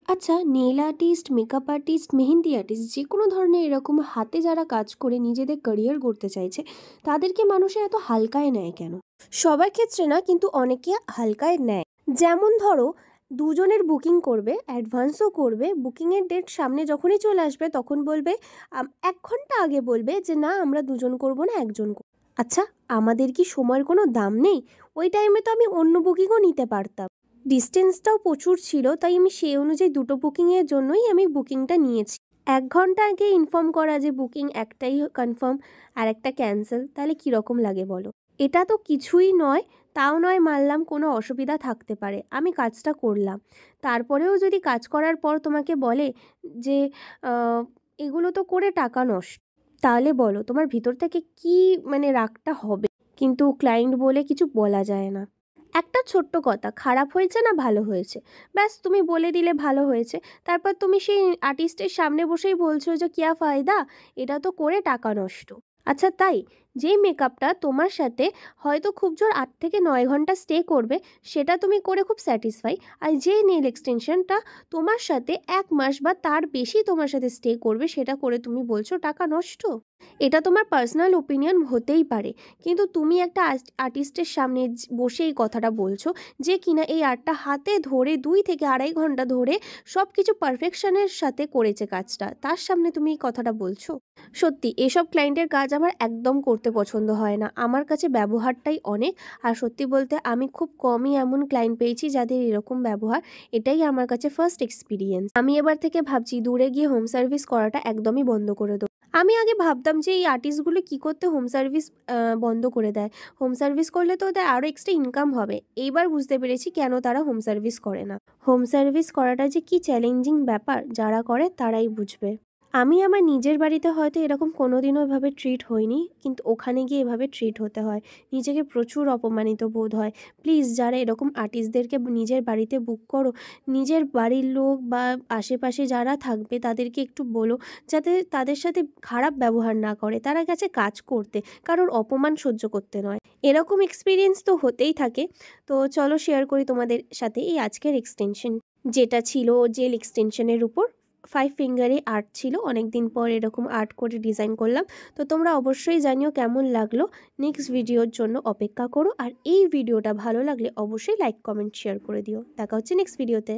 আচ্ছা, nail artist, makeup artist, mehendi artist যেকোনো ধরনের এরকম হাতে যারা কাজ করে নিজেদের ক্যারিয়ার গড়তে চাইছে, তাদেরকে মানুষে এত হালকায় নেয় কেন? সবার ক্ষেত্রে না, কিন্তু অনেকে হালকায় নেয়। যেমন ধরো, দুজনের বুকিং করবে, অ্যাডভান্সও করবে, বুকিংয়ের ডেট সামনে যখনই চলে আসবে তখন বলবে ১ ঘন্টা আগে বলবে যে না আমরা দুজন করব না, একজন করব। আচ্ছা, আমাদের কি সময়ের কোনো দাম নেই? ওই টাইমে তো আমি অন্য বুকিংও নিতে পারতাম। ডিস্টেন্সটাও প্রচুর ছিল, তাই আমি সেই অনুযায়ী দুটো বুকিংয়ের জন্যই আমি বুকিংটা নিয়েছি। ১ ঘন্টা আগে ইনফর্ম করা যে বুকিং একটাই কনফার্ম আর একটা ক্যান্সেল, তাহলে কীরকম লাগে বলো? এটা তো কিছুই নয়। তাও নয় মানলাম কোনো অসুবিধা থাকতে পারে, আমি কাজটা করলাম। তারপরেও যদি কাজ করার পর তোমাকে বলে যে আহ, এগুলো তো করে টাকা নষ্ট, তাহলে বলো তোমার ভিতর থেকে কি মানে রাগটা হবে? কিন্তু ক্লায়েন্ট বলে কিছু বলা যায় না। একটা ছোট্ট কথা, খারাপ হয়েছে না ভালো হয়েছে, ব্যাস তুমি বলে দিলে ভালো হয়েছে। তারপর তুমি সেই আর্টিস্টের সামনে বসেই বলছো যে কিয়া ফায়দা, এটা তো করে টাকা নষ্ট। আচ্ছা তাই, যেই মেকআপটা তোমার সাথে হয়তো খুব জোর ৮ থেকে ৯ ঘন্টা স্টে করবে, সেটা তুমি করে খুব স্যাটিসফাই। আর যেই নেল এক্সটেনশনটা তোমার সাথে ১ মাস বা তার বেশি তোমার সাথে স্টে করবে, সেটা করে তুমি বলছো টাকা নষ্ট। এটা তোমার পার্সোনাল ওপিনিয়ন হতেই পারে, কিন্তু তুমি একটা আর্টিস্টের সামনে বসে এই কথাটা বলছো, যে কিনা এই আর্টটা হাতে ধরে ২ থেকে ২.৫ ঘন্টা ধরে সব কিছু পারফেকশনের সাথে করেছে কাজটা, তার সামনে তুমি এই কথাটা বলছো। সত্যি এসব ক্লায়েন্টের কাজ আমার একদম করতে পছন্দ হয় না। আমার কাছে ব্যবহারটাই অনেক। আর সত্যি বলতে আমি খুব কমই এমন ক্লায়েন্ট পেয়েছি যাদের এরকম ব্যবহার। এটাই আমার কাছে ফার্স্ট এক্সপিরিয়েন্স। আমি এবার থেকে ভাবছি দূরে গিয়ে হোম সার্ভিস করাটা একদমই বন্ধ করে দেবো। আমি আগে ভাবতাম যে এই আর্টিস্টগুলো কী করতে হোম সার্ভিস বন্ধ করে দেয়। হোম সার্ভিস করলে তো ওদের আরও এক্সট্রা ইনকাম হবে। এইবার বুঝতে পেরেছি কেন তারা হোম সার্ভিস করে না। হোম সার্ভিস করাটা যে কী চ্যালেঞ্জিং ব্যাপার, যারা করে তারাই বুঝবে। আমি আমার নিজের বাড়িতে হয়তো এরকম কোনোদিনও এভাবে ট্রিট হইনি, কিন্তু ওখানে গিয়ে এভাবে ট্রিট হতে হয়। নিজেকে প্রচুর অপমানিত বোধ হয়। প্লিজ যারা এরকম আর্টিস্টদেরকে নিজের বাড়িতে বুক করো, নিজের বাড়ির লোক বা আশেপাশে যারা থাকবে তাদেরকে একটু বলো যাতে তাদের সাথে খারাপ ব্যবহার না করে, তারা গেছে কাজ করতে, কারোর অপমান সহ্য করতে নয়। এরকম এক্সপিরিয়েন্স তো হতেই থাকে। তো চলো শেয়ার করি তোমাদের সাথে এই আজকের এক্সটেনশন, যেটা ছিল জেল এক্সটেনশনের উপর 5 ফিঙ্গারে আর্ট ছিল। অনেক দিন পর এরকম আর্ট করে ডিজাইন করলাম। তো তোমরা অবশ্যই জানিও কেমন লাগলো। নেক্সট ভিডিওর জন্য অপেক্ষা করো। আর এই ভিডিওটা ভালো লাগলে অবশ্যই লাইক, কমেন্ট, শেয়ার করে দিও। দেখা হচ্ছে নেক্সট ভিডিওতে।